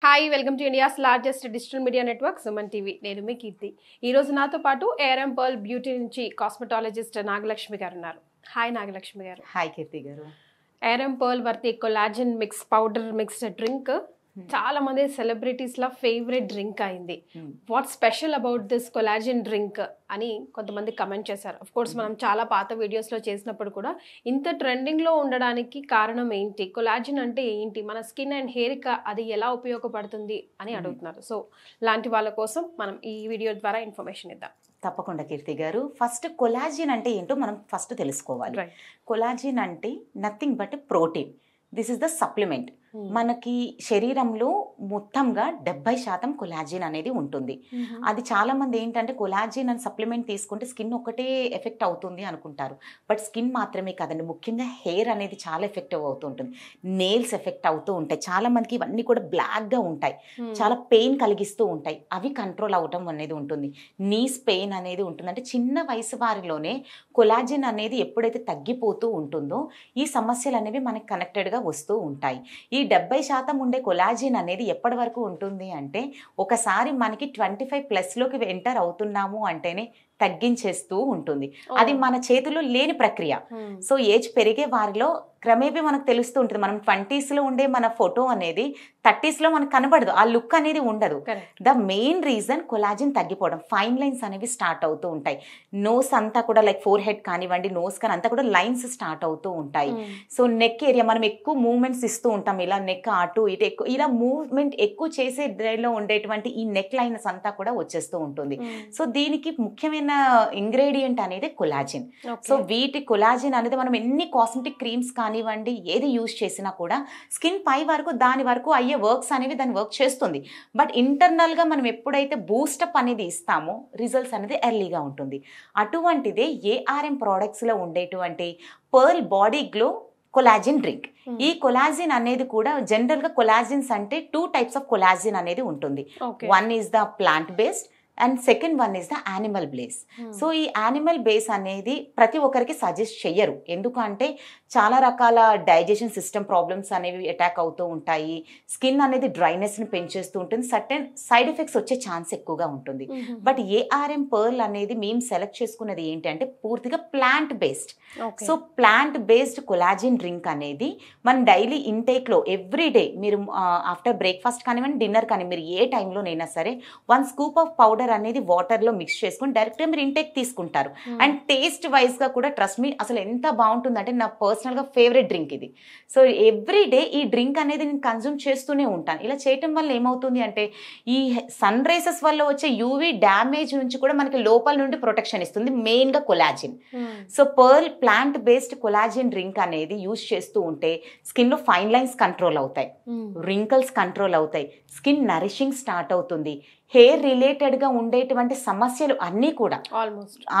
Hi welcome to India's largest digital media network Suman TV. నేను మీ కీర్తి. ఈరోజు నాతో పాటు ఏఆర్ఎం పర్ల్ బ్యూటీ నుంచి కాస్మెటాలజిస్ట్ నాగలక్ష్మి గారు ఉన్నారు. Hi Nagalakshmi garu. Hi Keerthi garu. ARM pearl worthy collagen mix powder mixed drink చాలా మంది సెలబ్రిటీస్ లా ఫేవరెట్ డ్రింక్ అయింది. What special about this collagen drink అని కొంతమంది కమెంట్ చేశారు. అఫ్ కోర్స్ మనం చాలా పాత వీడియోస్ లో చేసినప్పుడు కూడా ఇంత ట్రెండింగ్ లో ఉండడానికి కారణం ఏంటి, కొలాజన్ అంటే ఏంటి, మన స్కిన్ అండ్ హెయిర్ కి అది ఎలా ఉపయోగపడుతుంది అని అడుగుతున్నారు. సో లాంటి వాళ్ళ కోసం మనం ఈ వీడియో ద్వారా ఇన్ఫర్మేషన్ ఇద్దాం. తప్పకుండా కీర్తి గారు. ఫస్ట్ కొలాజిన్ అంటే ఏంటో మనం ఫస్ట్ తెలుసుకోవాలి. కొలాజిన్ అంటే nothing but protein. This is the supplement. మనకి శరీరంలో మొత్తంగా 70% కొలాజిన్ అనేది ఉంటుంది. అది చాలా మంది ఏంటంటే కొలాజిన్ అని సప్లిమెంట్ తీసుకుంటే స్కిన్ ఒకటే ఎఫెక్ట్ అవుతుంది అనుకుంటారు. బట్ స్కిన్ మాత్రమే కాదండి, ముఖ్యంగా హెయిర్ అనేది చాలా ఎఫెక్టివ్ అవుతూ ఉంటుంది. నెయిల్స్ ఎఫెక్ట్ అవుతూ ఉంటాయి. చాలా మందికి ఇవన్నీ కూడా బ్లాక్గా ఉంటాయి, చాలా పెయిన్ కలిగిస్తూ ఉంటాయి. అవి కంట్రోల్ అవటం అనేది ఉంటుంది. నీస్ పెయిన్ అనేది ఉంటుంది. అంటే చిన్న వయసు వారిలోనే కొలాజిన్ అనేది ఎప్పుడైతే తగ్గిపోతూ ఉంటుందో ఈ సమస్యలు అనేవి మనకి కనెక్టెడ్గా వస్తూ ఉంటాయి. ఈ 70% ఉండే కొలాజిన్ అనేది ఎప్పటి వరకు ఉంటుంది అంటే ఒకసారి మనకి 25+ ఎంటర్ అవుతున్నాము అంటేనే తగ్గించేస్తూ ఉంటుంది. అది మన చేతిలో లేని ప్రక్రియ. సో ఏజ్ పెరిగే వారిలో క్రమేపీ మనకు తెలుస్తూ ఉంటుంది. మనం 20s లో ఉండే మన ఫోటో అనేది 30s లో మనకు కనబడదు, ఆ లుక్ అనేది ఉండదు. ద మెయిన్ రీజన్ కొలాజిన్ తగ్గిపోవడం. ఫైన్ లైన్స్ అనేవి స్టార్ట్ అవుతూ ఉంటాయి. నోస్ అంతా కూడా లైక్ ఫోర్ హెడ్ కానివ్వండి, నోస్ కానీ అంతా కూడా లైన్స్ స్టార్ట్ అవుతూ ఉంటాయి. సో నెక్ ఏరియా మనం ఎక్కువ మూవ్మెంట్స్ ఇస్తూ ఉంటాం, ఇలా నెక్ అటు ఇటు ఎక్కువ, ఇలా మూవ్మెంట్ ఎక్కువ చేసే డ్రైలో ఉండేటువంటి ఈ నెక్ లైన్స్ అంతా కూడా వచ్చేస్తూ ఉంటుంది. సో దీనికి ముఖ్యమైన ఇంగ్రీడియంట్ అనేది కొలాజిన్. సో వీటి కొలాజిన్ అనేది మనం ఎన్ని కాస్మెటిక్ క్రీమ్స్ కానివ్వండి ఏది యూజ్ చేసినా కూడా స్కిన్ పై వరకు దాని వరకు అయ్యే వర్క్స్ అనేవి దాని వర్క్ చేస్తుంది. బట్ ఇంటర్నల్గా మనం ఎప్పుడైతే బూస్టప్ అనేది ఇస్తామో రిజల్ట్స్ అనేది ఎర్లీగా ఉంటుంది. అటువంటిదే ఏఆర్ఎం ప్రోడక్ట్స్లో ఉండేటువంటి pearl body glow collagen drink. ఈ కొలాజిన్ అనేది కూడా జనరల్గా కొలాజిన్స్ అంటే 2 types ఆఫ్ కొలాజిన్ అనేది ఉంటుంది. One is the plant based and second one is the animal base. So ఈ యానిమల్ బేస్ అనేది ప్రతి ఒక్కరికి సజెస్ట్ చెయ్యరు. ఎందుకంటే చాలా రకాల డైజెషన్ సిస్టమ్ ప్రాబ్లమ్స్ అనేవి అటాక్ అవుతూ ఉంటాయి. స్కిన్ అనేది డ్రైనెస్ని పెంచేస్తూ ఉంటుంది. సర్టెన్ సైడ్ ఎఫెక్ట్స్ వచ్చే ఛాన్స్ ఎక్కువగా ఉంటుంది. బట్ ఏఆర్ఎం పర్ల్ అనేది మేము సెలెక్ట్ చేసుకున్నది ఏంటంటే పూర్తిగా plant based. So plant based collagen drink అనేది మన డైలీ ఇంటేక్లో ఎవ్రీడే మీరు ఆఫ్టర్ బ్రేక్ఫాస్ట్ కానివ్వండి, డిన్నర్ కానీ మీరు ఏ టైంలోనైనా సరే 1 scoop ఆఫ్ పౌడర్ అనేది వాటర్లో మిక్స్ చేసుకుని డైరెక్ట్గా మీరు ఇంటేక్ తీసుకుంటారు. అండ్ టేస్ట్ వైజ్గా కూడా ట్రస్ట్ మీ అసలు ఎంత బాగుంటుందంటే నా పర్సనల్గా ఫేవరెట్ డ్రింక్ ఇది. సో ఎవ్రీడే ఈ డ్రింక్ అనేది నేను కన్జ్యూమ్ చేస్తూనే ఉంటాను. ఇలా చేయటం వల్ల ఏమవుతుంది అంటే ఈ సన్ రైజెస్ వల్ల వచ్చే యూవీ డ్యామేజ్ నుంచి కూడా మనకి లోపల నుండి ప్రొటెక్షన్ ఇస్తుంది, మెయిన్గా collagen. So pearl plant based collagen drink అనేది యూజ్ చేస్తూ ఉంటే స్కిన్లో ఫైన్ లైన్స్ కంట్రోల్ అవుతాయి, రింకల్స్ కంట్రోల్ అవుతాయి, స్కిన్ నరిషింగ్ స్టార్ట్ అవుతుంది. హెయిర్ రిలేటెడ్గా ఉండేటువంటి సమస్యలు అన్నీ కూడా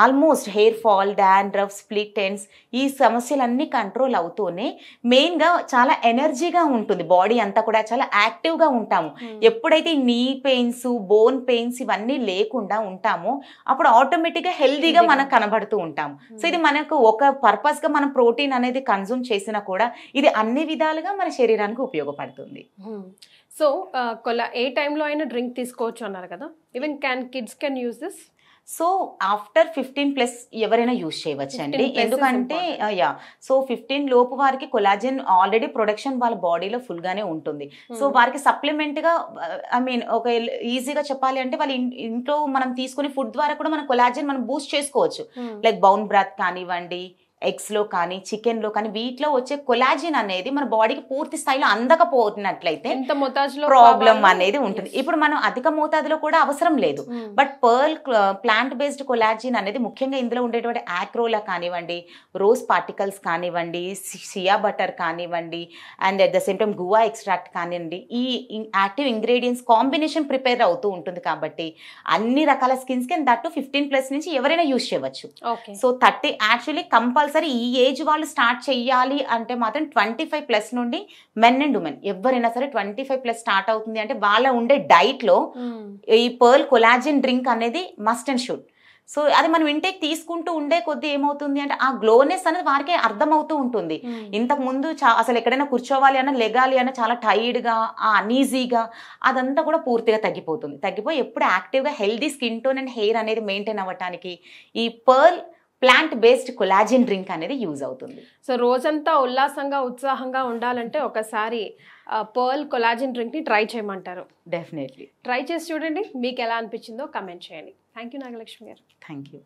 almost hair fall, dandruff, split ends ఈ సమస్యలన్నీ కంట్రోల్ అవుతూనే మెయిన్గా చాలా ఎనర్జీగా ఉంటుంది. బాడీ అంతా కూడా చాలా యాక్టివ్గా ఉంటాము. ఎప్పుడైతే నీ పెయిన్స్, బోన్ పెయిన్స్ ఇవన్నీ లేకుండా ఉంటామో అప్పుడు ఆటోమేటిక్గా హెల్దీగా మనకు కనబడుతూ ఉంటాము. సో ఇది మనకు ఒక పర్పస్గా మనం ప్రోటీన్ అనేది కన్జ్యూమ్ చేసినా కూడా ఇది అన్ని విధాలుగా మన శరీరానికి ఉపయోగపడుతుంది. సో ఏ టైంలో అయినా డ్రింక్ తీసుకోవచ్చు అన్నారు కదా, even kids can use this. So after 15+ ఎవరైనా యూజ్ చేయవచ్చు అండి. ఎందుకంటే సో 15 లోపు వారికి కొలాజిన్ ఆల్రెడీ ప్రొడక్షన్ వాళ్ళ బాడీలో ఫుల్గానే ఉంటుంది. సో వారికి సప్లిమెంట్గా ఒక ఈజీగా చెప్పాలి అంటే వాళ్ళ ఇంట్లో మనం తీసుకునే ఫుడ్ ద్వారా కూడా మన కొలాజిన్ మనం బూస్ట్ చేసుకోవచ్చు. లైక్ బౌన్ బ్రాత్ కానివ్వండి, ఎగ్స్లో కానీ చికెన్లో కానీ వీటిలో వచ్చే కొలాజిన్ అనేది మన బాడీకి పూర్తి స్థాయిలో అందకపోతున్నట్లయితే ప్రాబ్లం అనేది ఉంటుంది. ఇప్పుడు మనం అధిక మోతాదులో కూడా అవసరం లేదు. But pearl plant based collagen అనేది ముఖ్యంగా ఇందులో ఉండేటువంటి ఆక్రోలా కానివ్వండి, రోజ్ పార్టికల్స్ కానివ్వండి, షియా బటర్ కానివ్వండి, and at the same time guava extract కానివ్వండి, ఈ యాక్టివ్ ఇంగ్రీడియంట్స్ కాంబినేషన్ ప్రిపేర్ అవుతూ ఉంటుంది. కాబట్టి అన్ని రకాల స్కిన్స్కి దట్టు 15+ నుంచి ఎవరైనా యూజ్ చేయవచ్చు. సో 30 యాక్చువల్లీ కంపల్సరీ ఈ ఏజ్ వాళ్ళు స్టార్ట్ చెయ్యాలి అంటే మాత్రం 25+ నుండి మెన్ అండ్ ఉమెన్ ఎవరైనా సరే 25+ స్టార్ట్ అవుతుంది అంటే వాళ్ళ ఉండే డైట్లో ఈ పర్ల్ కొలాజిన్ డ్రింక్ అనేది మస్ట్ అండ్ షుడ్. సో అది మనం ఇంటేక్ తీసుకుంటూ ఉండే కొద్దీ ఏమవుతుంది అంటే ఆ గ్లోనెస్ అనేది వారికి అర్థమవుతూ ఉంటుంది. ఇంతకు ముందు అసలు ఎక్కడైనా కూర్చోవాలి అన్న లెగాలి అన్న చాలా టైర్డ్గా అనీజీగా అదంతా కూడా పూర్తిగా తగ్గిపోయి ఎప్పుడు యాక్టివ్గా healthy skin tone and hair అనేది మెయింటైన్ అవ్వడానికి ఈ pearl plant based collagen drink అనేది యూజ్ అవుతుంది. సో రోజంతా ఉల్లాసంగా ఉత్సాహంగా ఉండాలంటే ఒకసారి పర్ల్ కొలాజిన్ డ్రింక్ని ట్రై చేయమంటారు. డెఫినెట్లీ ట్రై చేసి చూడండి, మీకు ఎలా అనిపించిందో కమెంట్ చేయండి. థ్యాంక్ యూ నాగలక్ష్మి గారు. Thank you.